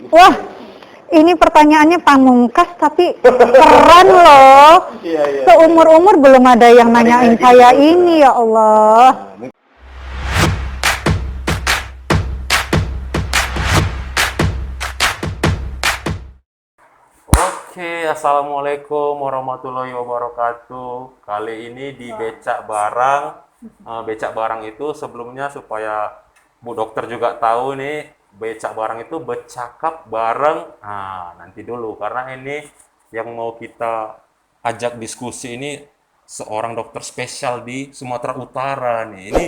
Wah, ini pertanyaannya pamungkas tapi keren loh. Iya, iya. Seumur-umur belum ada yang nanyain saya ini, ya Allah. Oke, assalamualaikum warahmatullahi wabarakatuh. Kali ini di Becak Barang. Becak Barang itu sebelumnya supaya Bu Dokter juga tahu nih, Becak Barang itu bercakap bareng. Nah, nanti dulu karena ini yang mau kita ajak diskusi ini seorang dokter spesial di Sumatera Utara nih. Ini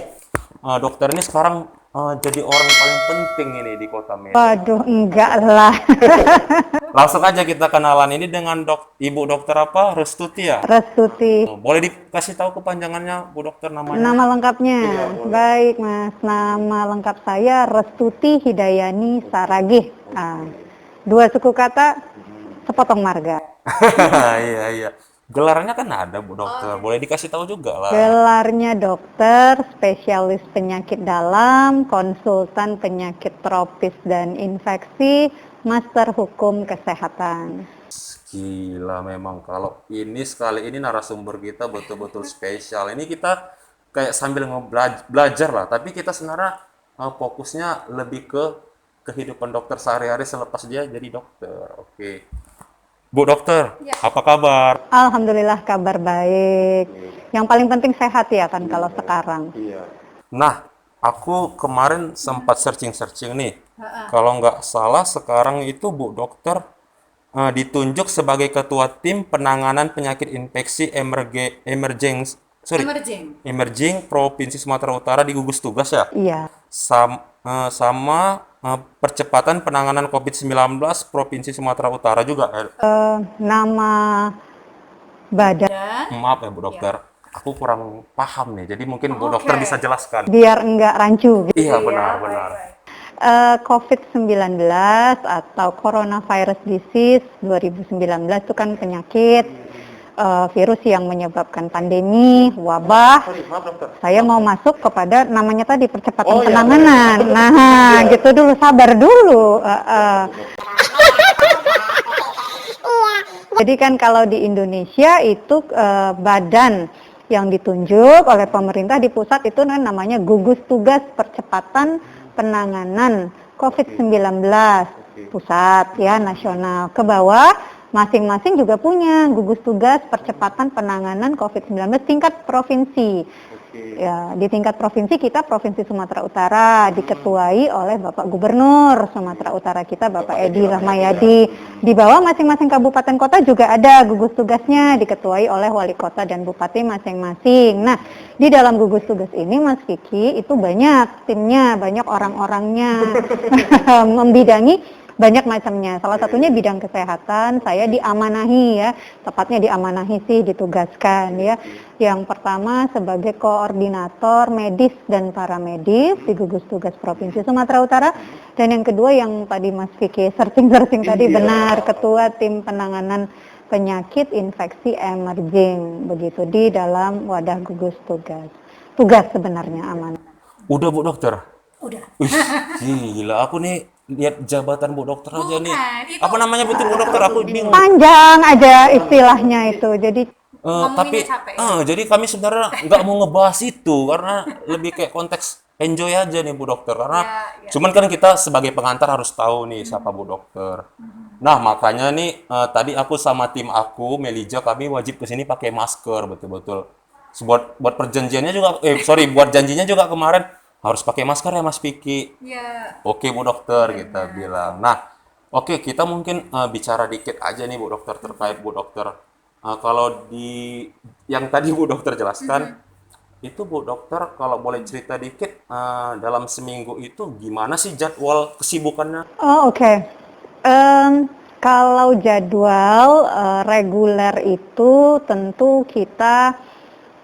dokter ini sekarang jadi orang paling penting ini di Kota Medan. Waduh, enggak lah. Langsung aja kita kenalan ini dengan Ibu Dokter apa? Restuti ya? Restuti. Boleh dikasih tahu kepanjangannya Bu Dokter namanya? Nama lengkapnya. Iya, boleh. Baik, Mas. Nama lengkap saya Restuti Hidayani Saragih. Dua suku kata, sepotong marga. Iya, iya. Gelarnya kan ada Bu Dokter. Boleh dikasih tahu juga lah. Gelarnya dokter, spesialis penyakit dalam, konsultan penyakit tropis dan infeksi, master hukum kesehatan. Gila memang kalau ini sekali ini narasumber kita betul-betul spesial. Ini kita kayak sambil belajar lah, tapi kita sebenarnya fokusnya lebih ke kehidupan dokter sehari-hari selepas dia jadi dokter. Oke. Bu Dokter, apa kabar? Alhamdulillah kabar baik. Yang paling penting sehat ya kan kalau sekarang. Nah, aku kemarin sempat searching-searching nih. Kalau nggak salah sekarang itu Bu Dokter ditunjuk sebagai ketua tim penanganan penyakit infeksi emerging Provinsi Sumatera Utara di gugus tugas ya. Iya. Sama percepatan penanganan COVID-19 Provinsi Sumatera Utara juga. Nama badan Maaf ya Bu Dokter, aku kurang paham nih. Jadi mungkin Bu Dokter bisa jelaskan. biar enggak rancu gitu. Iya benar-benar. COVID-19 atau Coronavirus Disease 2019 itu kan penyakit virus yang menyebabkan pandemi, wabah. Saya mau masuk kepada namanya tadi percepatan penanganan. Nah, gitu dulu, sabar dulu. Jadi kan kalau di Indonesia itu badan yang ditunjuk oleh pemerintah di pusat itu namanya gugus tugas percepatan penanganan COVID-19 pusat ya nasional. Ke bawah masing-masing juga punya gugus tugas percepatan penanganan COVID-19 tingkat provinsi. Ya, di tingkat provinsi kita Provinsi Sumatera Utara diketuai oleh Bapak Gubernur Sumatera Utara kita Bapak Edi Rahmayadi. Di bawah masing-masing kabupaten kota juga ada gugus tugasnya diketuai oleh wali kota dan bupati masing-masing. Nah, di dalam gugus tugas ini Mas Kiki itu banyak timnya, banyak orang-orangnya membidangi banyak macamnya. Salah satunya bidang kesehatan, saya diamanahi ya, tepatnya diamanahi sih ditugaskan ya. Yang pertama sebagai koordinator medis dan paramedis di gugus tugas Provinsi Sumatera Utara, dan yang kedua yang tadi Mas Vicky searching tadi benar, ketua tim penanganan penyakit infeksi emerging begitu di dalam wadah gugus tugas. Tugas sebenarnya amanah. Udah Bu Dokter? Udah. Wih, gila aku nih lihat jabatan Bu Dokter aja nih. Itu Apa namanya betul Bu Dokter? Aku bingung. Panjang aja istilahnya itu. Jadi Tapi capek ya? jadi kami sebenarnya nggak mau ngebahas itu karena lebih kayak konteks enjoy aja nih Bu Dokter karena cuman kan kita sebagai pengantar harus tahu nih siapa Bu Dokter. Nah, makanya nih tadi aku sama tim aku Melija kami wajib kesini pakai masker betul-betul. Buat perjanjiannya juga buat janjinya juga kemarin harus pakai masker ya Mas Piki. Ya. Oke Bu Dokter kita bilang. Nah, oke kita mungkin bicara dikit aja nih Bu Dokter terkait Bu Dokter. Kalau di yang tadi Bu Dokter jelaskan, itu Bu Dokter kalau boleh cerita dikit dalam seminggu itu gimana sih jadwal kesibukannya? oke. Kalau jadwal reguler itu tentu kita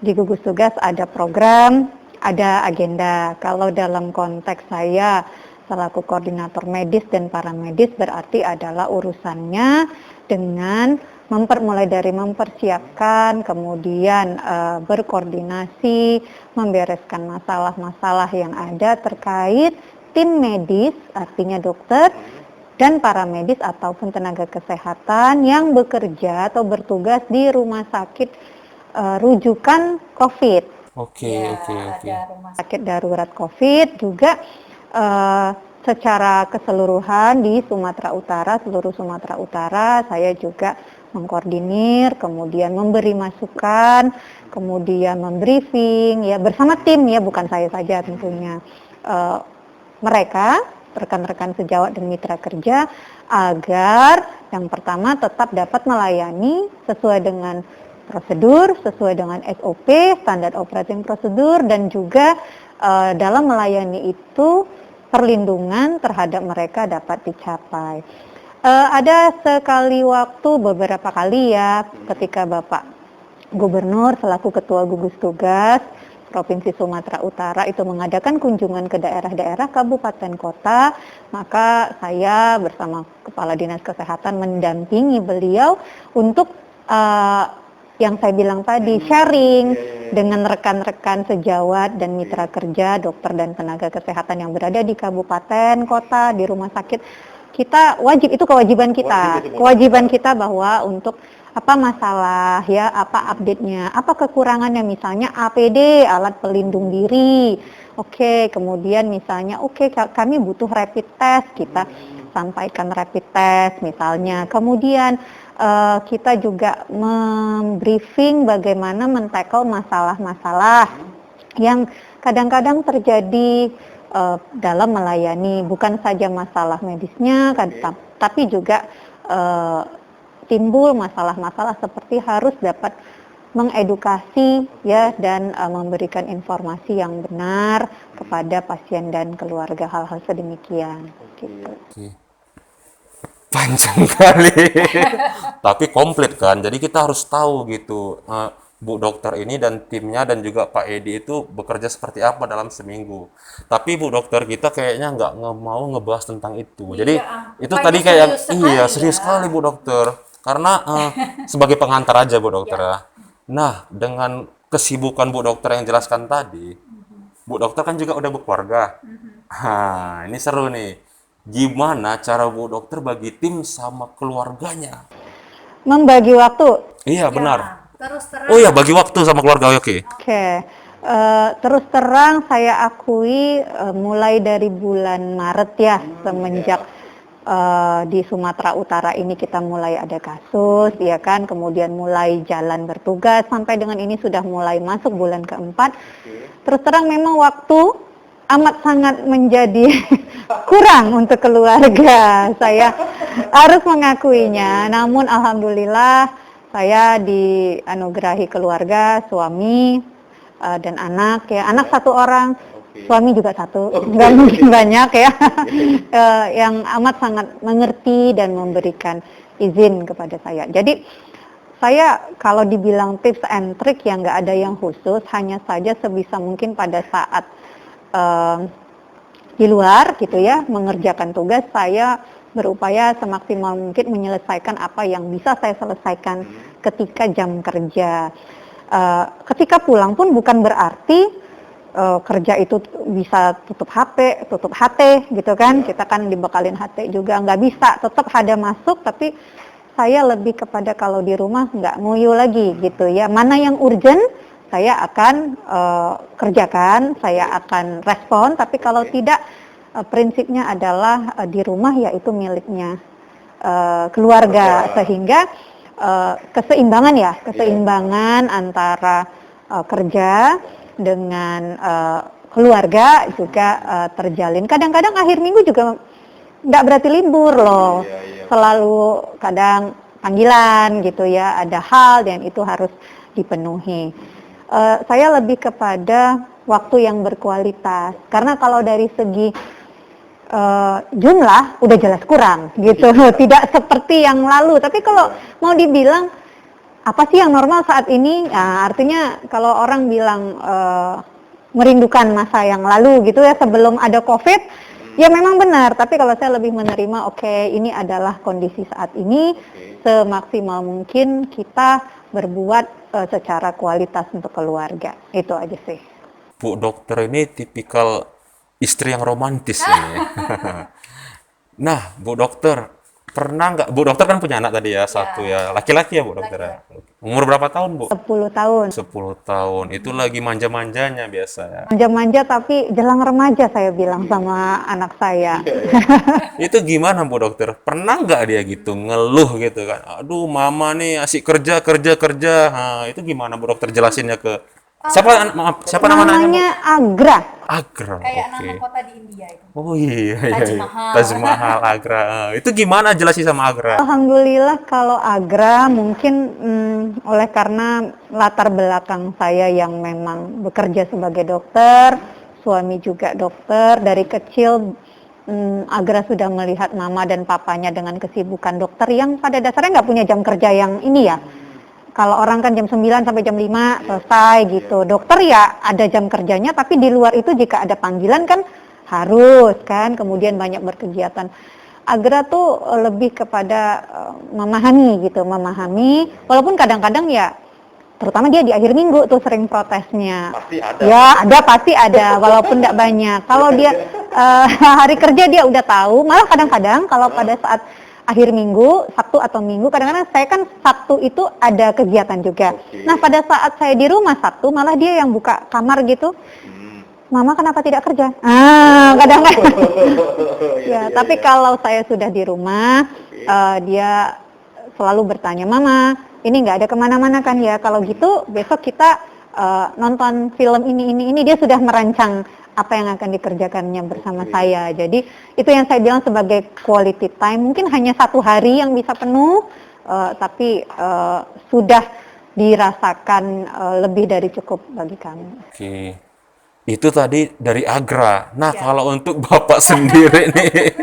di gugus tugas ada program, ada agenda. Kalau dalam konteks saya selaku koordinator medis dan paramedis berarti adalah urusannya dengan mulai dari mempersiapkan, kemudian berkoordinasi, membereskan masalah-masalah yang ada terkait tim medis, artinya dokter, dan para medis ataupun tenaga kesehatan yang bekerja atau bertugas di rumah sakit rujukan COVID. Oke, oke, oke. Ada rumah sakit darurat COVID juga secara keseluruhan di Sumatera Utara, seluruh Sumatera Utara, saya juga mengkoordinir, kemudian memberi masukan, kemudian membriefing, ya bersama tim ya, bukan saya saja tentunya. Mereka, rekan-rekan sejawat dan mitra kerja, agar yang pertama tetap dapat melayani sesuai dengan prosedur, sesuai dengan SOP, standar operating prosedur, dan juga dalam melayani itu perlindungan terhadap mereka dapat dicapai. Ada sekali waktu, beberapa kali ya, ketika Bapak Gubernur selaku Ketua Gugus Tugas Provinsi Sumatera Utara itu mengadakan kunjungan ke daerah-daerah kabupaten kota, maka saya bersama Kepala Dinas Kesehatan mendampingi beliau untuk yang saya bilang tadi, sharing dengan rekan-rekan sejawat dan mitra kerja, dokter dan tenaga kesehatan yang berada di kabupaten, kota, di rumah sakit. Kita wajib, itu kewajiban kita bahwa untuk apa masalah ya, apa update-nya, apa kekurangannya, misalnya APD, alat pelindung diri. Oke, kemudian misalnya kami butuh rapid test, kita sampaikan rapid test misalnya. Kemudian kita juga membriefing bagaimana men-tackle masalah-masalah yang kadang-kadang terjadi dalam melayani, bukan saja masalah medisnya, tapi juga timbul masalah-masalah seperti harus dapat mengedukasi ya, dan memberikan informasi yang benar kepada pasien dan keluarga, hal-hal sedemikian gitu. Panjang kali. Tapi komplit kan. Jadi kita harus tahu gitu. Bu dokter ini dan timnya dan juga Pak Edi itu bekerja seperti apa dalam seminggu. Tapi Bu dokter kita kayaknya nggak mau ngebahas tentang itu. Jadi itu tadi kayak serius sekali Bu dokter. Karena sebagai pengantar aja Bu dokter ya. Nah, dengan kesibukan Bu dokter yang jelaskan tadi, Bu dokter kan juga udah berkeluarga. Nah, ini seru nih. Gimana cara Bu dokter bagi tim sama keluarganya? Membagi waktu. Iya, benar. Terus terang. Oh iya, bagi waktu sama keluarga, oke. Terus terang saya akui mulai dari bulan Maret ya, semenjak di Sumatera Utara ini kita mulai ada kasus, ya kan, kemudian mulai jalan bertugas, sampai dengan ini sudah mulai masuk bulan keempat. Terus terang memang waktu amat sangat menjadi kurang untuk keluarga. Saya harus mengakuinya. Namun alhamdulillah saya dianugerahi keluarga, suami dan anak ya. Anak 1 orang, suami juga 1. Nggak mungkin banyak ya. Yang amat sangat mengerti dan memberikan izin kepada saya. Jadi saya kalau dibilang tips and trick yang nggak ada yang khusus, hanya saja sebisa mungkin pada saat di luar gitu ya, mengerjakan tugas, saya berupaya semaksimal mungkin menyelesaikan apa yang bisa saya selesaikan ketika jam kerja. Ketika pulang pun bukan berarti kerja itu bisa tutup HP, tutup HT gitu kan, kita kan dibekalin HT juga, nggak bisa, tetap ada masuk, tapi saya lebih kepada kalau di rumah nggak nguyuh lagi gitu ya, mana yang urgent saya akan kerjakan, saya akan respon, tapi kalau tidak, prinsipnya adalah di rumah yaitu miliknya keluarga, sehingga keseimbangan antara kerja dengan keluarga juga terjalin. Kadang-kadang akhir minggu juga nggak berarti libur loh, selalu kadang panggilan gitu ya, ada hal yang itu harus dipenuhi. Saya lebih kepada waktu yang berkualitas, karena kalau dari segi jumlah udah jelas kurang gitu, tidak seperti yang lalu. Tapi kalau mau dibilang apa sih yang normal saat ini, nah, artinya kalau orang bilang merindukan masa yang lalu gitu ya, sebelum ada COVID, ya memang benar. Tapi kalau saya lebih menerima, ini adalah kondisi saat ini, semaksimal mungkin kita berbuat secara kualitas untuk keluarga. Itu aja sih. Bu dokter ini tipikal istri yang romantis ini. Nah, Bu Dokter, pernah nggak, Bu Dokter kan punya anak tadi ya, satu ya, laki-laki ya Bu Dokter ya? Umur berapa tahun Bu? 10 tahun. 10 tahun, itu lagi manja-manjanya biasa ya. Manja-manja tapi jelang remaja saya bilang sama anak saya. Itu gimana Bu Dokter? Pernah nggak dia gitu, ngeluh gitu kan? Aduh mama nih asik kerja, kerja, kerja. Nah, itu gimana Bu Dokter jelasinnya ke, maaf, siapa nama anaknya Bu? Namanya Agra. Agra, Kayak oke. nama kota di India itu. Oh iya, iya, Taj iya. Mahal. Taj Mahal, Agra. Itu gimana jelasin sama Agra? Alhamdulillah kalau Agra mungkin oleh karena latar belakang saya yang memang bekerja sebagai dokter, suami juga dokter, dari kecil Agra sudah melihat mama dan papanya dengan kesibukan dokter yang pada dasarnya nggak punya jam kerja yang ini ya. Kalau orang kan jam 9 sampai jam 5 selesai gitu. Dokter ya ada jam kerjanya, tapi di luar itu jika ada panggilan kan harus kan, kemudian banyak berkegiatan. Agra tuh lebih kepada memahami gitu, memahami, walaupun kadang-kadang ya, terutama dia di akhir minggu tuh sering protesnya. Pasti ada. Ya ada, pasti ada, walaupun nggak banyak. Kalau dia hari kerja dia udah tahu, malah kadang-kadang kalau pada saat akhir minggu, Sabtu atau Minggu, kadang-kadang saya kan Sabtu itu ada kegiatan juga. Nah pada saat saya di rumah Sabtu, malah dia yang buka kamar gitu. Mama kenapa tidak kerja? Kadang-kadang. Ya, tapi kalau saya sudah di rumah, dia selalu bertanya, Mama, ini nggak ada kemana-mana kan ya? Kalau gitu besok kita nonton film ini. Dia sudah merancang apa yang akan dikerjakannya bersama saya. Jadi itu yang saya bilang sebagai quality time. Mungkin hanya 1 hari yang bisa penuh, tapi sudah dirasakan lebih dari cukup bagi kami. Oke. Itu tadi dari Agra. Nah, kalau untuk Bapak sendiri nih,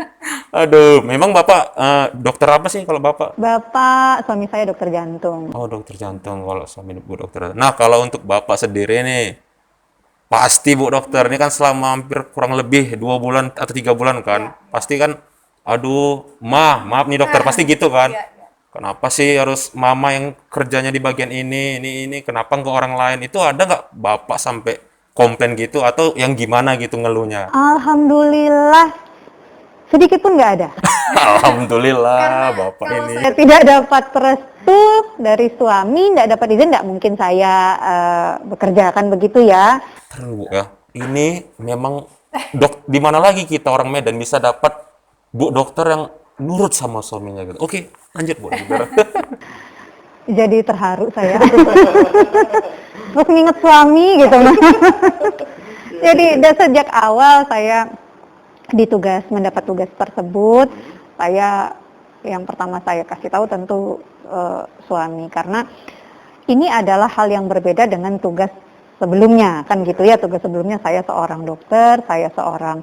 aduh, memang Bapak dokter apa sih kalau Bapak? Bapak, suami saya dokter jantung. Oh, dokter jantung kalau suami Bu Dokter. Nah, kalau untuk Bapak sendiri nih, pasti Bu Dokter, ini kan selama hampir kurang lebih 2 bulan atau 3 bulan kan, pasti kan, aduh, maaf nih dokter, pasti gitu kan. Kenapa sih harus mama yang kerjanya di bagian ini, kenapa nggak orang lain? Itu ada nggak Bapak sampai komplain gitu atau yang gimana gitu ngeluhnya? Alhamdulillah, sedikit pun nggak ada. Alhamdulillah, Bapak ini. Saya tidak dapat restu dari suami, nggak dapat izin, nggak mungkin saya bekerja kan begitu ya. Terus Bu ya, ini memang di mana lagi kita orang Medan bisa dapat Bu dokter yang nurut sama suaminya gitu. Oke, lanjut Bu. Jadi terharu saya. Terus nginget suami gitu. Jadi dari sejak awal saya mendapat tugas tersebut, saya yang pertama saya kasih tahu tentu suami, karena ini adalah hal yang berbeda dengan tugas sebelumnya kan gitu ya. Tugas sebelumnya saya seorang dokter, saya seorang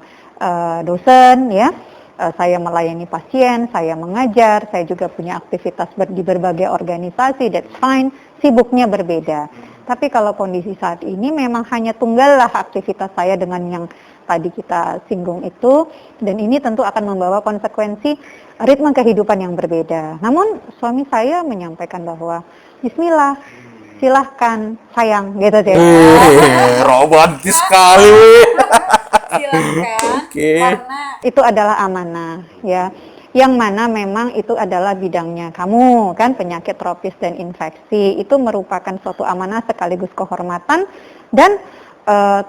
dosen ya. Saya melayani pasien, saya mengajar, saya juga punya aktivitas di berbagai organisasi, that's fine, sibuknya berbeda. Tapi kalau kondisi saat ini memang hanya tunggallah aktivitas saya dengan yang tadi kita singgung itu, dan ini tentu akan membawa konsekuensi ritme kehidupan yang berbeda. Namun suami saya menyampaikan bahwa Bismillah, silahkan sayang gitu deh. Romantis sekali. Silakan. Oke. Karena Itu adalah amanah ya, yang mana memang itu adalah bidangnya kamu kan, penyakit tropis dan infeksi itu merupakan suatu amanah sekaligus kehormatan dan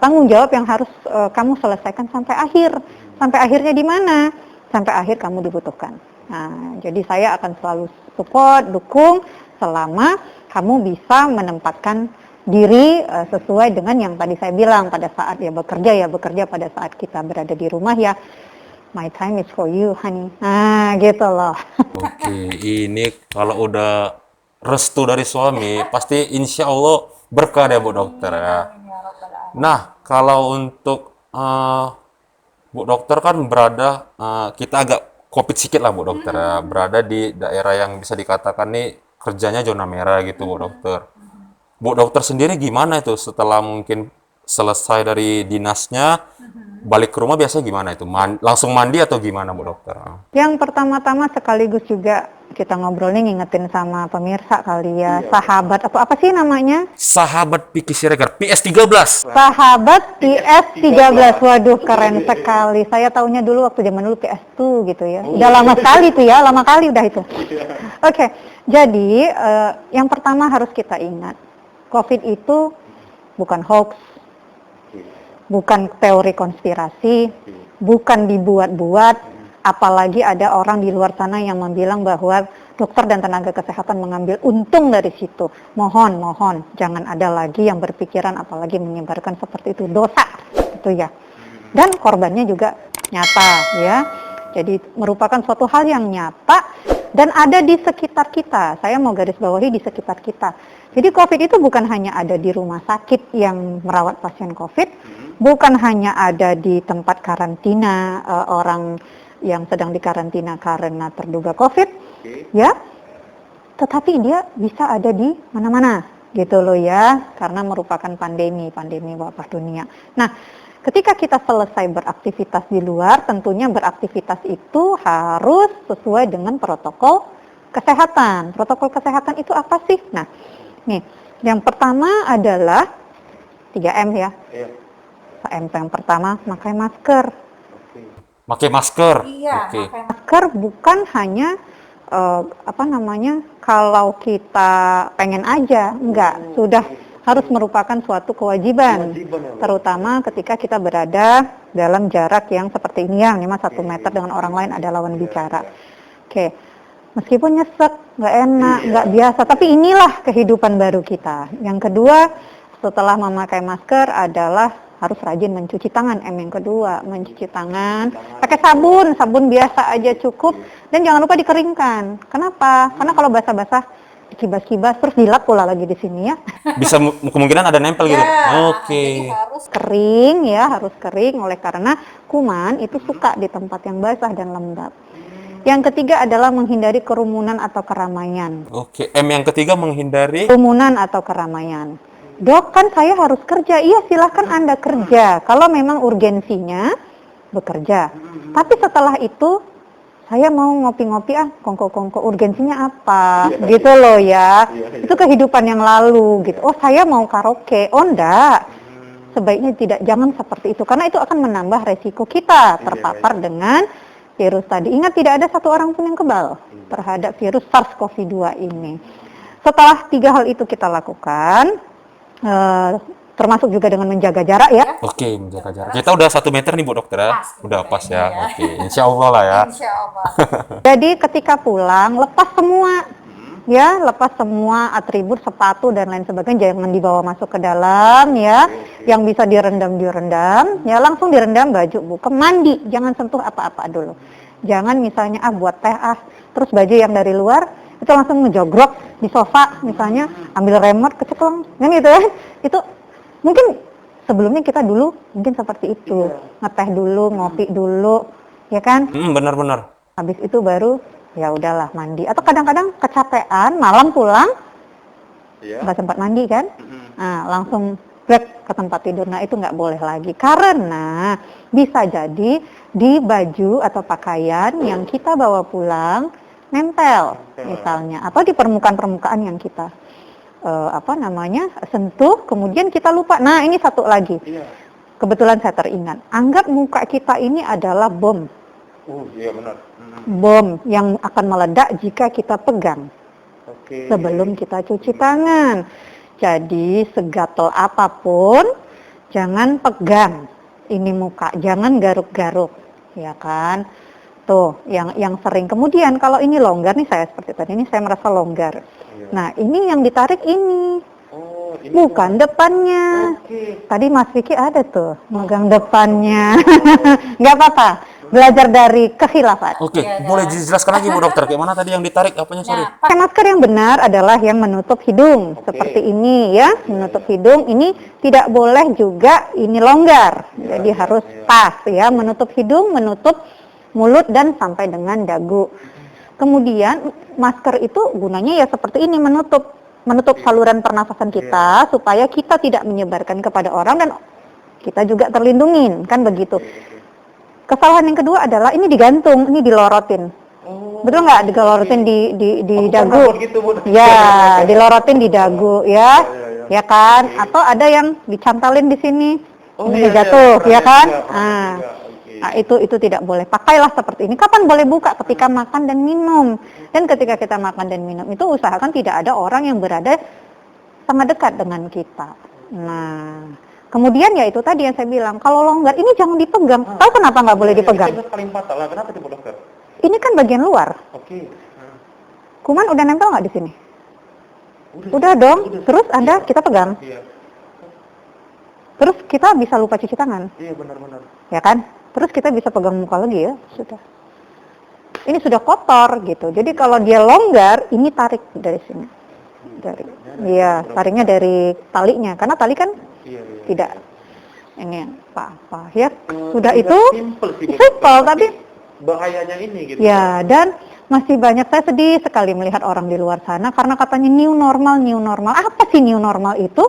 tanggung jawab yang harus kamu selesaikan sampai akhir. Sampai akhirnya di mana? Sampai akhir kamu dibutuhkan. Nah, jadi saya akan selalu support, dukung selama kamu bisa menempatkan diri sesuai dengan yang tadi saya bilang, pada saat bekerja pada saat kita berada di rumah ya, my time is for you honey. Nah gitu loh. Oke, ini kalau udah restu dari suami, pasti insya Allah berkah deh Bu dokter ya. Nah, kalau untuk Bu dokter kan berada, kita agak COVID sedikit lah Bu dokter ya, berada di daerah yang bisa dikatakan nih kerjanya zona merah gitu Bu dokter. Bu dokter sendiri gimana itu setelah mungkin selesai dari dinasnya, balik ke rumah biasanya gimana itu? Langsung mandi atau gimana Bu dokter? Yang pertama-tama sekaligus juga kita ngobrol nih ngingetin sama pemirsa kali ya. Sahabat apa sih namanya? Sahabat Piki Siregar, PS13. Sahabat PS13. Waduh, keren sekali. Saya taunya dulu waktu zaman dulu PS2 gitu ya. Udah lama sekali tuh ya, lama kali udah itu. Oke, jadi yang pertama harus kita ingat, COVID itu bukan hoax, bukan teori konspirasi, bukan dibuat-buat. Apalagi ada orang di luar sana yang bilang bahwa dokter dan tenaga kesehatan mengambil untung dari situ. Mohon, jangan ada lagi yang berpikiran apalagi menyebarkan seperti itu. Dosa, itu ya. Dan korbannya juga nyata, ya. Jadi merupakan suatu hal yang nyata dan ada di sekitar kita. Saya mau garis bawahi di sekitar kita. Jadi COVID itu bukan hanya ada di rumah sakit yang merawat pasien COVID, bukan hanya ada di tempat karantina orang yang sedang dikarantina karena terduga COVID, ya, tetapi dia bisa ada di mana-mana, gitu loh ya, karena merupakan pandemi wabah dunia. Nah, ketika kita selesai beraktivitas di luar, tentunya beraktivitas itu harus sesuai dengan protokol kesehatan. Protokol kesehatan itu apa sih? Nah, nih, yang pertama adalah 3M ya. 3M yang pertama, pakai masker. Pakai masker. Iya, Oke. pakai Masker bukan hanya kalau kita pengen aja, enggak, sudah harus merupakan suatu kewajiban, terutama ketika kita berada dalam jarak yang seperti ini, yang 1 meter dengan orang lain ada lawan bicara. Oke, meskipun nyesek, nggak enak, nggak biasa, tapi inilah kehidupan baru kita. Yang kedua, setelah memakai masker adalah harus rajin mencuci tangan. Yang kedua, mencuci tangan pakai sabun biasa aja cukup, dan jangan lupa dikeringkan. Kenapa? Karena kalau basah-basah kibas-kibas terus dilap pula lagi di sini ya. Bisa kemungkinan ada nempel gitu. Oke. Jadi harus Kering ya, harus kering, oleh karena kuman itu suka di tempat yang basah dan lembab. Yang ketiga adalah menghindari kerumunan atau keramaian. Oke. M yang ketiga menghindari. Kerumunan atau keramaian. Dok, kan saya harus kerja. Iya, silahkan Anda kerja. Kalau memang urgensinya, bekerja. Tapi setelah itu, saya mau ngopi-ngopi, kongko-kongko, urgensinya apa? Gitu loh ya. Itu kehidupan yang lalu gitu. Oh, saya mau karaoke. Oh, enggak. Sebaiknya jangan seperti itu. Karena itu akan menambah resiko kita terpapar dengan virus tadi. Ingat, tidak ada satu orang pun yang kebal terhadap virus SARS-CoV-2 ini. Setelah 3 hal itu kita lakukan, termasuk juga dengan menjaga jarak ya. Oke, menjaga jarak. Kita udah 1 meter nih Bu Dokter ya. Udah pas ya. Oke, insya Allah lah ya. insya Allah. Jadi ketika pulang, lepas semua. Ya, lepas semua atribut, sepatu dan lain sebagainya, jangan dibawa masuk ke dalam ya. Yang bisa direndam, ya langsung direndam baju, bukan mandi, jangan sentuh apa-apa dulu. Jangan misalnya buat teh terus baju yang dari luar itu langsung ngejogrok di sofa misalnya, ambil remote keceklong, kan gitu ya. Itu mungkin sebelumnya kita dulu mungkin seperti itu, ngeteh dulu, ngopi dulu, ya kan? Benar-benar. Habis itu baru ya udahlah mandi, atau kadang-kadang kecapean malam pulang nggak sempat mandi kan, nah langsung break ke tempat tidur. Nah itu nggak boleh lagi, karena bisa jadi di baju atau pakaian yang kita bawa pulang nempel misalnya, atau di permukaan yang kita sentuh, kemudian kita lupa. Nah ini satu lagi, kebetulan saya teringat, anggap muka kita ini adalah bom. Iya benar. Bom yang akan meledak jika kita pegang sebelum kita cuci tangan. Jadi segatel apapun jangan pegang ini muka, jangan garuk-garuk, ya kan? Tuh, yang sering. Kemudian kalau ini longgar nih, saya seperti tadi ini saya merasa longgar. Nah ini yang ditarik ini. Bukan depannya. Tadi Mas Vicky ada tuh megang depannya. Nggak apa-apa. Belajar dari kekhilafan. Oke, boleh dijelaskan lagi Bu Dokter, kayak mana tadi yang ditarik apanya, sorry? Pakai masker yang benar adalah yang menutup hidung, seperti ini ya, menutup hidung. Ini tidak boleh juga ini longgar, jadi harus pas ya, menutup hidung, menutup mulut dan sampai dengan dagu. Kemudian masker itu gunanya ya seperti ini, menutup saluran pernafasan kita supaya kita tidak menyebarkan kepada orang dan kita juga terlindungin, kan begitu. Kesalahan yang kedua adalah ini digantung, ini dilorotin. Betul nggak? Dilorotin di Aku dagu. pernah buat gitu, Bu. Ya, dilorotin di dagu ya. Ya. Ya kan? Atau ada yang dicantalin di sini. Oh, Ini iya, jatuh, pernah ya kan? juga, pernah Nah, juga. Oke. nah, itu tidak boleh. Pakailah seperti ini. Kapan boleh buka? Ketika makan dan minum. Dan ketika kita makan dan minum itu usahakan tidak ada orang yang berada sangat dekat dengan kita. Nah, kemudian ya itu tadi yang saya bilang, kalau longgar ini jangan dipegang. Tahu kenapa nggak boleh dipegang? Itu paling fatal lah. Kenapa itu, Bu Dokter? Ini kan bagian luar. Oke. Kuman udah nempel nggak di sini? Udah dong. Terus kita pegang. Iya. Terus kita bisa lupa cuci tangan, Iya, benar-benar. ya kan? Terus kita bisa pegang muka lagi ya, sudah. Ini sudah kotor gitu. Jadi kalau dia longgar, ini tarik dari sini. Iya, tariknya dari talinya. Karena tali kan Iya. tidak ini apa-apa ya. Sudah Terlihat itu simple sih, Bu simple Dokter, tapi bahayanya ini gitu. ya, dan masih banyak, saya sedih sekali melihat orang di luar sana karena katanya new normal, new normal. Apa sih new normal itu?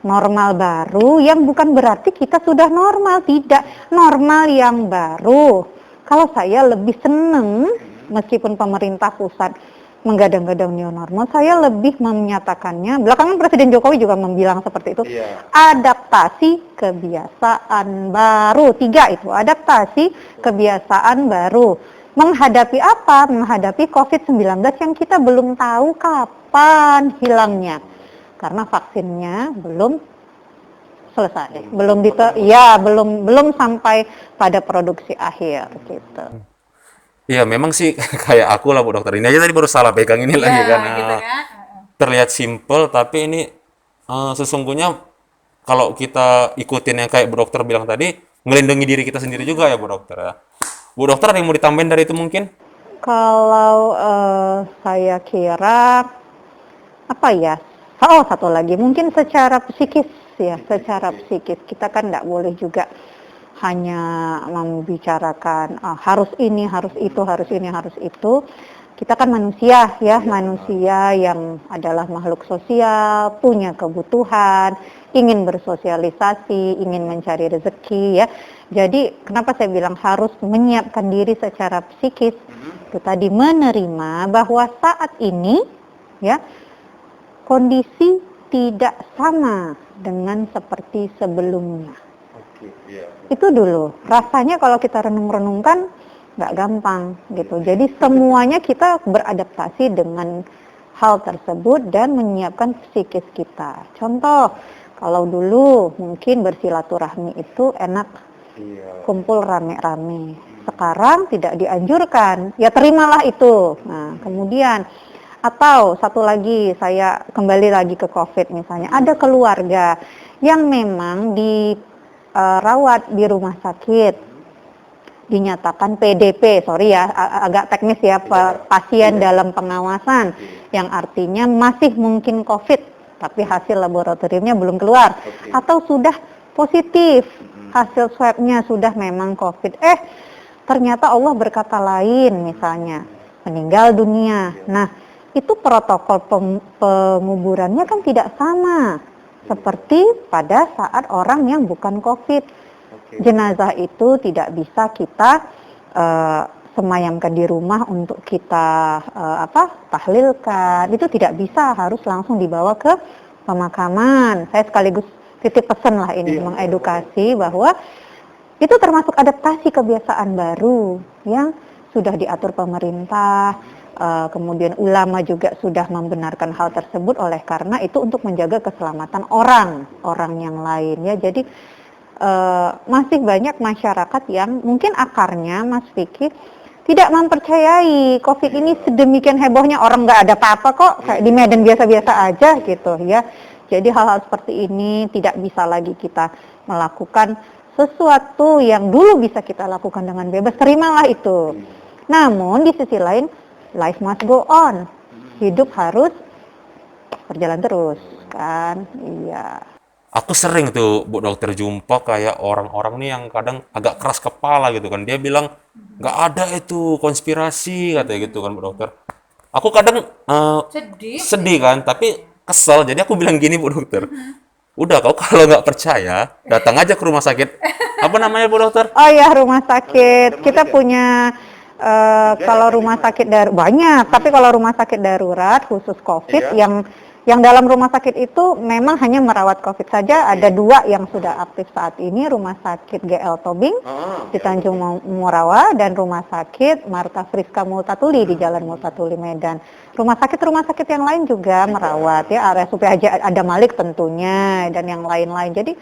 Normal baru yang bukan berarti kita sudah normal, tidak. Normal yang baru. Kalau saya lebih seneng, meskipun pemerintah pusat menggadang-gadang new normal, saya lebih menyatakannya, belakangan Presiden Jokowi juga membilang seperti itu, Iya. adaptasi kebiasaan baru. 3 itu, adaptasi kebiasaan baru. Menghadapi apa? Menghadapi COVID-19 yang kita belum tahu kapan hilangnya. Karena vaksinnya belum selesai, belum sampai pada produksi akhir gitu. Iya, memang sih kayak aku lah, Bu Dokter. Ini aja tadi baru salah pegang ini lagi kan. gitu kan. Terlihat simple, tapi ini sesungguhnya kalau kita ikutin yang kayak Bu Dokter bilang tadi, ngelindungi diri kita sendiri juga ya, Bu Dokter ya. Bu Dokter, ada yang mau ditambahin dari itu mungkin? Kalau saya kira apa ya? Oh, satu lagi mungkin secara psikis ya, secara psikis kita kan nggak boleh juga hanya membicarakan harus ini, harus itu, harus ini, harus itu. Kita kan manusia ya, manusia yang adalah makhluk sosial, punya kebutuhan, ingin bersosialisasi, ingin mencari rezeki ya. Jadi kenapa saya bilang harus menyiapkan diri secara psikis? Itu tadi menerima bahwa saat ini ya kondisi tidak sama dengan seperti sebelumnya. Oke, iya. Itu dulu. Rasanya kalau kita renung-renungkan nggak gampang gitu. Jadi semuanya kita beradaptasi dengan hal tersebut dan menyiapkan psikis kita. Contoh, kalau dulu mungkin bersilaturahmi itu enak, kumpul rame-rame. Sekarang tidak dianjurkan. Ya terimalah itu. Nah, kemudian atau satu lagi, saya kembali lagi ke COVID misalnya, ada keluarga yang memang dirawat di rumah sakit, dinyatakan PDP, sorry ya, agak teknis ya, pasien dalam pengawasan, yang artinya masih mungkin COVID, tapi hasil laboratoriumnya belum keluar, atau sudah positif, hasil swabnya sudah memang COVID, ternyata Allah berkata lain misalnya, meninggal dunia. Nah, itu protokol penguburannya kan tidak sama seperti pada saat orang yang bukan COVID. Jenazah itu tidak bisa kita semayamkan di rumah untuk kita tahlilkan. Itu tidak bisa, harus langsung dibawa ke pemakaman. Saya sekaligus titip pesan lah ini, mengedukasi bahwa itu termasuk adaptasi kebiasaan baru yang sudah diatur pemerintah. Kemudian ulama juga sudah membenarkan hal tersebut, oleh karena itu untuk menjaga keselamatan orang yang lain ya. Jadi masih banyak masyarakat yang mungkin akarnya, Mas Vicky, tidak mempercayai COVID ini sedemikian hebohnya, orang nggak ada apa-apa kok, kayak di Medan biasa-biasa aja gitu ya. Jadi hal-hal seperti ini tidak bisa lagi kita melakukan sesuatu yang dulu bisa kita lakukan dengan bebas, terimalah itu. Namun di sisi lain, life must go on. Hidup harus berjalan terus, kan? Iya. Aku sering tuh, Bu Dokter, jumpa kayak orang-orang nih yang kadang agak keras kepala gitu kan. Dia bilang, nggak ada itu konspirasi, katanya gitu kan, Bu Dokter. Aku kadang sedih kan, tapi kesel. Jadi aku bilang gini, Bu Dokter. Udah, kau kalau nggak percaya, datang aja ke rumah sakit. Apa namanya, Bu Dokter? Oh ya, rumah sakit. Kita punya Kalau rumah sakit darurat banyak, tapi kalau rumah sakit darurat khusus COVID yang dalam rumah sakit itu memang hanya merawat COVID saja. Ada 2 yang sudah aktif saat ini, rumah sakit GL Tobing di Tanjung Morawa dan rumah sakit Marta Friska Multatuli di Jalan Multatuli Medan. Rumah sakit yang lain juga merawat ya, RSUP ada Malik tentunya dan yang lain-lain. Jadi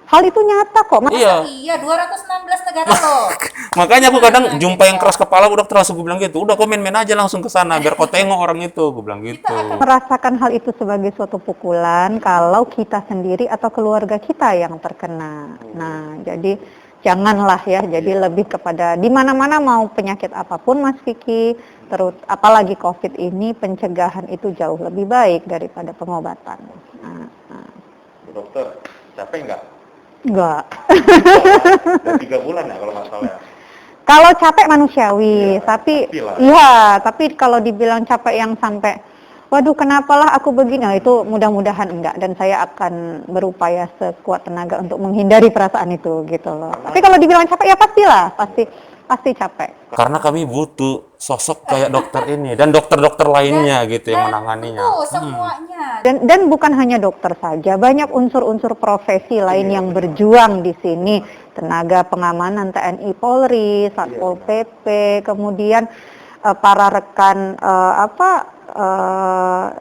hal itu nyata kok. Iya. Iya, 216 negara loh. Makanya aku kadang jumpa yang keras kepala, Bu Dokter, langsung gue bilang gitu, udah kau main-main aja langsung ke sana biar kau tengok orang itu, gue bilang gitu. Merasakan hal itu sebagai suatu pukulan kalau kita sendiri atau keluarga kita yang terkena. Nah, jadi janganlah ya, jadi lebih kepada di mana-mana mau penyakit apapun Mas Vicky, apalagi COVID ini pencegahan itu jauh lebih baik daripada pengobatan. Bu Dokter, capek nggak? Enggak. Udah 3 bulan ya kalau nggak salah ya? Kalau capek manusiawi, Iya, tapi pastilah. iya, tapi kalau dibilang capek yang sampai waduh kenapalah aku begini, nah, itu mudah-mudahan enggak, dan saya akan berupaya sekuat tenaga untuk menghindari perasaan itu gitu loh. Tapi kalau dibilang capek ya pastilah, pasti capek. Karena kami butuh sosok kayak dokter ini dan dokter-dokter lainnya gitu yang menanganinya. Betul, semuanya. Dan bukan hanya dokter saja, banyak unsur-unsur profesi lain yang berjuang di sini. Tenaga pengamanan TNI Polri, Satpol PP, kemudian para rekan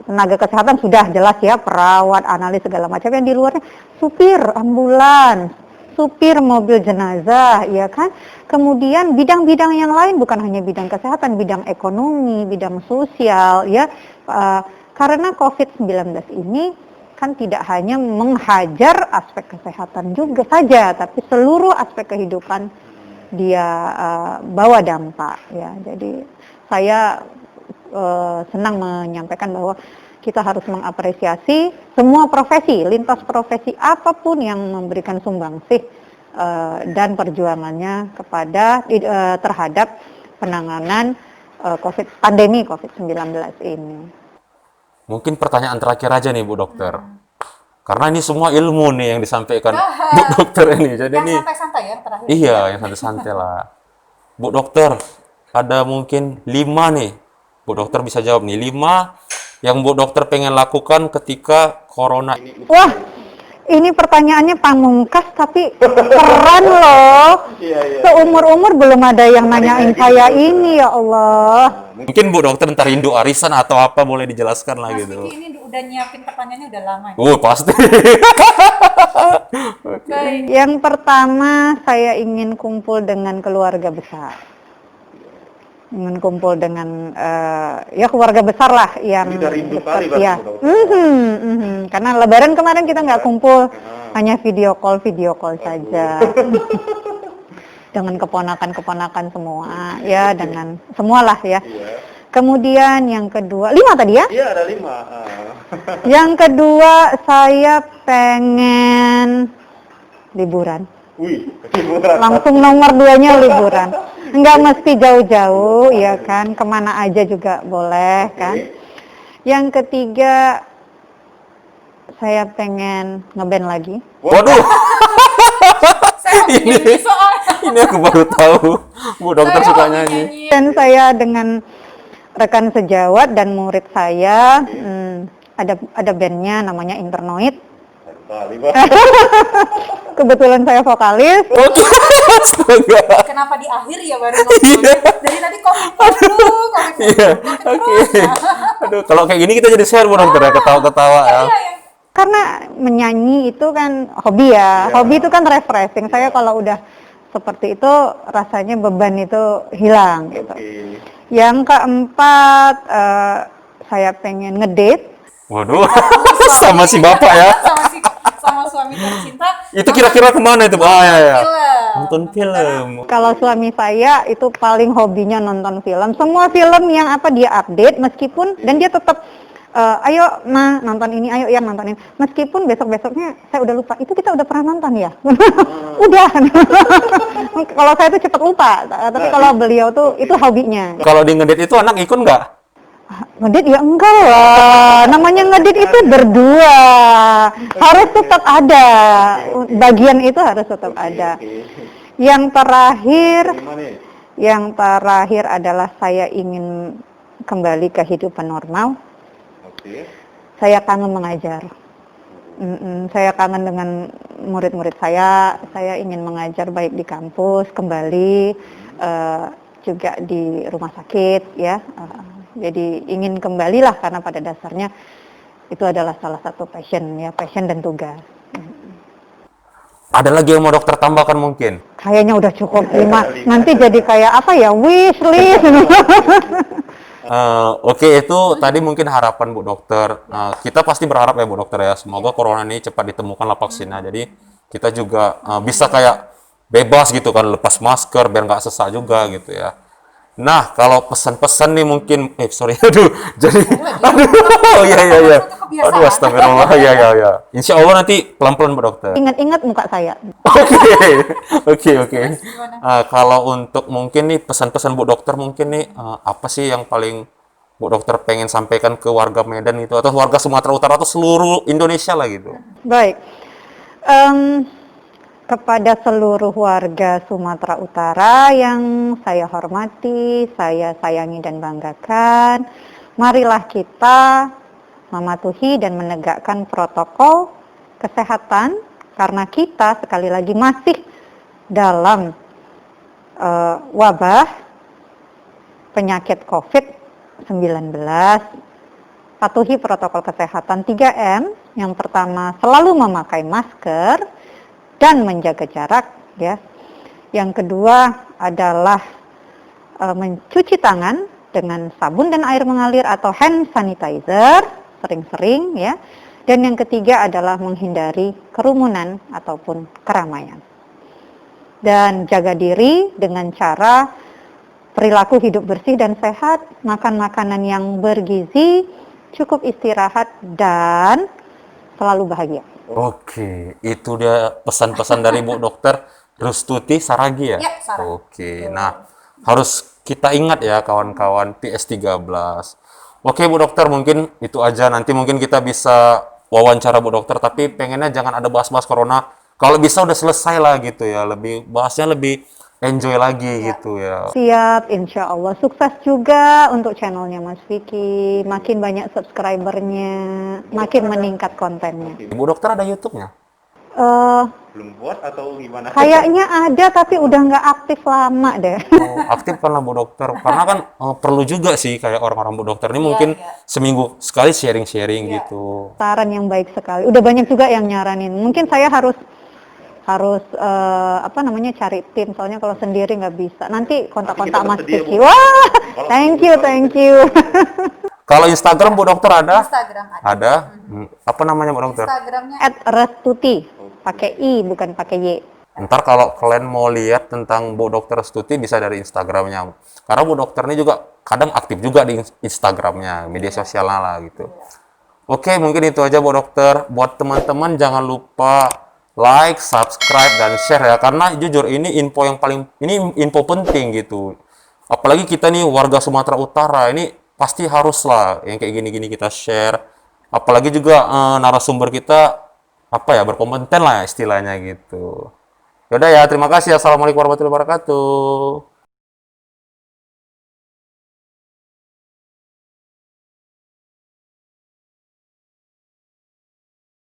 tenaga kesehatan sudah jelas ya, perawat, analis segala macam. Yang di luarnya supir ambulans, supir mobil jenazah, ya kan. Kemudian bidang-bidang yang lain bukan hanya bidang kesehatan, bidang ekonomi, bidang sosial, ya. Karena COVID-19 ini kan tidak hanya menghajar aspek kesehatan juga saja, tapi seluruh aspek kehidupan dia bawa dampak, ya. Jadi saya senang menyampaikan bahwa kita harus mengapresiasi semua profesi, lintas profesi apapun yang memberikan sumbangsih dan perjuangannya kepada terhadap penanganan pandemi COVID-19 ini. Mungkin pertanyaan terakhir aja nih Bu Dokter. Karena ini semua ilmu nih yang disampaikan Bu Dokter ini. Jadi Yang ini santai-santai ya terakhir. iya, yang santai-santai lah. Bu Dokter, ada mungkin 5 nih. Bu Dokter bisa jawab nih, 5 yang Bu Dokter pengen lakukan ketika corona ini. Wah, ini pertanyaannya pamungkas tapi keren loh. Seumur-umur belum ada yang nanyain saya ini, ya Allah. Mungkin Bu Dokter ntar rindu arisan atau apa, boleh dijelaskan lah Mas gitu. Vicky ini udah nyiapin pertanyaannya udah lama. Pasti. Baik. Yang pertama, saya ingin kumpul dengan keluarga besar. Ingin kumpul dengan ya keluarga besar lah yang Ini udah rindu kali dekat, ya. berarti, Bu Dokter. Karena Lebaran kemarin kita nggak kumpul, hanya video call saja. Dengan keponakan-keponakan semua, ya, dengan semualah ya. Iya. Kemudian yang kedua, 5 tadi ya? Iya, ada 5. Yang kedua, saya pengen liburan. Wih, liburan. Langsung nomor 2-nya liburan. Nggak mesti jauh-jauh, ya kan? Kemana aja juga boleh, kan? Yang ketiga, saya pengen ngeband lagi. Waduh, Saya mau nyanyi soalnya. ini aku baru tahu. Bu Dokter Saya suka mau nyanyi. Dan saya dengan rekan sejawat dan murid saya, ada bandnya namanya Internoid. Kali, Pak. Kebetulan saya vokalis. Oke, astaga. Kenapa di akhir ya baru ngomong? Dari tadi COVID dulu, Iya, oke. Aduh, kalau kayak gini kita jadi share Bu Dokter ya, ketawa-ketawa ya. Iya, yang Karena menyanyi itu kan hobi ya. Hobi itu kan refreshing. Saya kalau udah seperti itu rasanya beban itu hilang gitu. Oke. Yang keempat, saya pengen ngedate. Waduh, sama si bapak ya. sama suami tercinta. Itu kira-kira kemana itu? Ah, ya. Film. Nonton film. Kalau suami saya itu paling hobinya nonton film. Semua film yang apa dia update meskipun, dan dia tetap ayo ma nonton ini, ayo ya nonton ini. Meskipun besok-besoknya saya udah lupa. Itu kita udah pernah nonton ya? Udah. Kalau saya tuh cepet lupa. Tapi kalau beliau tuh itu hobinya. Kalau di ngedate itu anak ikut nggak? Ngedit ya enggak lah, namanya ngedit itu berdua, harus tetap ada, bagian itu harus tetap ada. Yang terakhir, Gimana nih? Yang terakhir adalah saya ingin kembali ke kehidupan normal. Oke. Saya kangen mengajar. Saya kangen dengan murid-murid saya. Saya ingin mengajar baik di kampus kembali, juga di rumah sakit ya. Jadi ingin kembalilah karena pada dasarnya itu adalah salah satu passion ya, passion dan tugas. Ada lagi yang mau dokter tambahkan mungkin? Kayaknya udah cukup 5. Nanti jadi kayak apa ya, wish list. Oke, itu tadi mungkin harapan Bu Dokter. Kita pasti berharap ya Bu Dokter ya, semoga corona ini cepat ditemukanlah vaksinnya. Jadi kita juga bisa kayak bebas gitu kan, lepas masker biar nggak sesak juga gitu ya. Nah, kalau pesan-pesan nih mungkin, aduh, jadi, oh iya, aduh, astagfirullah, ya. Insya Allah nanti pelan-pelan Bu Dokter. Ingat-ingat muka saya. Oke. Kalau untuk mungkin nih pesan-pesan Bu Dokter mungkin nih apa sih yang paling Bu Dokter pengen sampaikan ke warga Medan gitu atau warga Sumatera Utara atau seluruh Indonesia lah gitu? Baik. Kepada seluruh warga Sumatera Utara yang saya hormati, saya sayangi dan banggakan, marilah kita mematuhi dan menegakkan protokol kesehatan karena kita sekali lagi masih dalam wabah penyakit COVID-19. Patuhi protokol kesehatan 3M. Yang pertama, selalu memakai masker dan menjaga jarak ya. Yang kedua adalah mencuci tangan dengan sabun dan air mengalir atau hand sanitizer sering-sering ya. Dan yang ketiga adalah menghindari kerumunan ataupun keramaian. Dan jaga diri dengan cara perilaku hidup bersih dan sehat, makan makanan yang bergizi, cukup istirahat dan selalu bahagia. Oke, itu dia pesan-pesan dari Bu Dokter Rustuti Saragi ya? Ya, Saragi. Oke, nah harus kita ingat ya kawan-kawan PS13. Oke Bu Dokter, mungkin itu aja. Nanti mungkin kita bisa wawancara Bu Dokter, tapi pengennya jangan ada bahas-bahas corona. Kalau bisa udah selesai lah gitu ya, bahasnya lebih enjoy lagi gitu ya. Siap, insya Allah. Sukses juga untuk channelnya Mas Vicky. Makin banyak subscribernya, makin meningkat kontennya. Bu Dokter ada YouTube-nya? Belum buat atau gimana? Kayaknya ada, tapi udah nggak aktif lama deh. Oh, aktif kan lah Bu Dokter, karena kan perlu juga sih kayak orang-orang Bu Dokter ini mungkin seminggu sekali sharing-sharing gitu. Saran yang baik sekali. Udah banyak juga yang nyaranin. Mungkin saya harus cari tim, soalnya kalau sendiri nggak bisa. Nanti kontak-kontak Mas bersedia, Vicky. Bu. Wah, thank you. Kalau Instagram Bu Dokter ada? Instagram ada. Ada? Apa namanya Bu Dokter? Instagramnya @restuti, pakai i bukan pakai y. Ntar kalau kalian mau lihat tentang Bu Dokter Stuti bisa dari Instagramnya. Karena Bu Dokter ini juga kadang aktif juga di Instagramnya, media sosialnya lah gitu. Oke, mungkin itu aja Bu Dokter. Buat teman-teman jangan lupa like, subscribe, dan share ya. Karena jujur ini info penting gitu. Apalagi kita nih warga Sumatera Utara, ini pasti harus lah yang kayak gini-gini kita share. Apalagi juga narasumber kita berkompeten lah istilahnya gitu. Yaudah ya, terima kasih. Assalamualaikum warahmatullahi wabarakatuh.